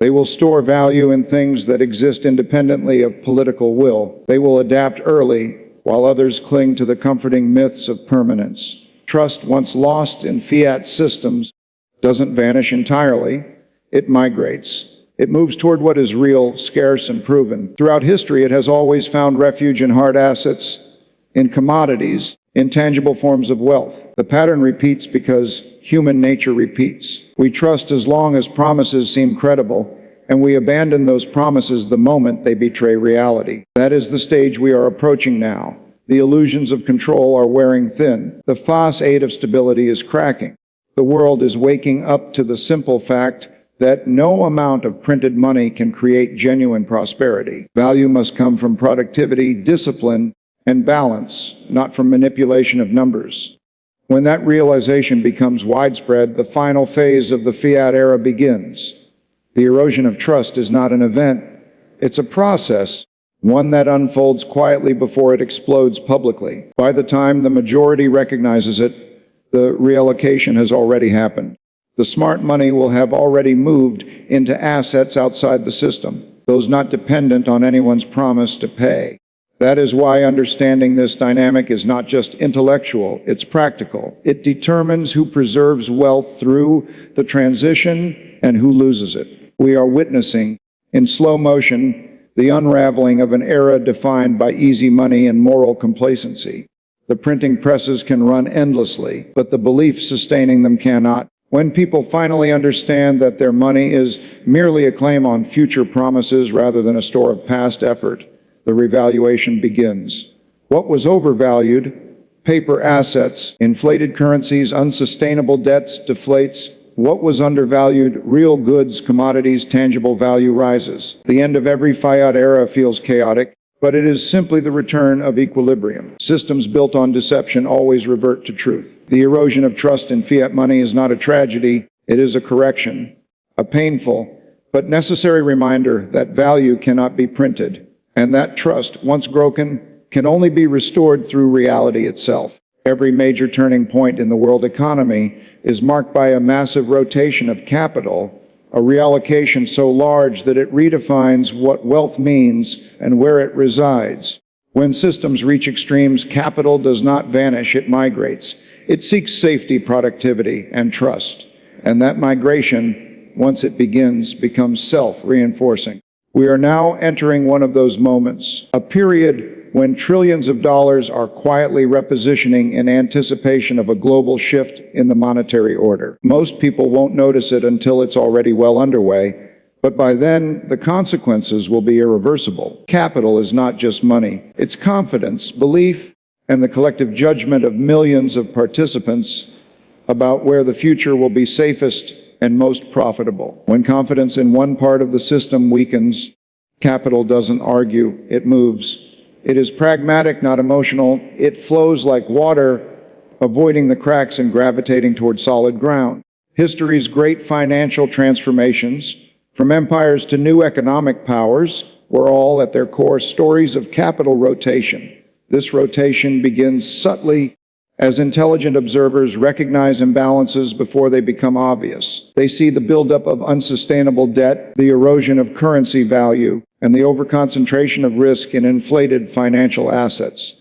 They will store value in things that exist independently of political will. They will adapt early, while others cling to the comforting myths of permanence. Trust, once lost in fiat systems, doesn't vanish entirely. It migrates. It moves toward what is real, scarce, and proven. Throughout history, it has always found refuge in hard assets, in commodities, in tangible forms of wealth. The pattern repeats because human nature repeats. We trust as long as promises seem credible, and we abandon those promises the moment they betray reality. That is the stage we are approaching now. The illusions of control are wearing thin. The facade of stability is cracking. The world is waking up to the simple fact that no amount of printed money can create genuine prosperity. Value must come from productivity, discipline, and balance, not from manipulation of numbers. When that realization becomes widespread, the final phase of the fiat era begins. The erosion of trust is not an event, it's a process, one that unfolds quietly before it explodes publicly. By the time the majority recognizes it, the reallocation has already happened. The smart money will have already moved into assets outside the system, those not dependent on anyone's promise to pay. That is why understanding this dynamic is not just intellectual, it's practical. It determines who preserves wealth through the transition and who loses it. We are witnessing, in slow motion, the unraveling of an era defined by easy money and moral complacency. The printing presses can run endlessly, but the belief sustaining them cannot. When people finally understand that their money is merely a claim on future promises rather than a store of past effort, the revaluation begins. What was overvalued, paper assets, inflated currencies, unsustainable debts, deflates. What was undervalued, real goods, commodities, tangible value rises. The end of every fiat era feels chaotic, but it is simply the return of equilibrium. Systems built on deception always revert to truth. The erosion of trust in fiat money is not a tragedy, it is a correction, a painful but necessary reminder that value cannot be printed, and that trust, once broken, can only be restored through reality itself. Every major turning point in the world economy is marked by a massive rotation of capital, a reallocation so large that it redefines what wealth means and where it resides. When systems reach extremes, capital does not vanish, it migrates. It seeks safety, productivity, and trust. And that migration, once it begins, becomes self-reinforcing. We are now entering one of those moments, a period when trillions of dollars are quietly repositioning in anticipation of a global shift in the monetary order. Most people won't notice it until it's already well underway, but by then, the consequences will be irreversible. Capital is not just money. It's confidence, belief, and the collective judgment of millions of participants about where the future will be safest and most profitable. When confidence in one part of the system weakens, capital doesn't argue, it moves. It is pragmatic, not emotional. It flows like water, avoiding the cracks and gravitating toward solid ground. History's great financial transformations, from empires to new economic powers, were all at their core stories of capital rotation. This rotation begins subtly as intelligent observers recognize imbalances before they become obvious. They see the buildup of unsustainable debt, the erosion of currency value, and the overconcentration of risk in inflated financial assets.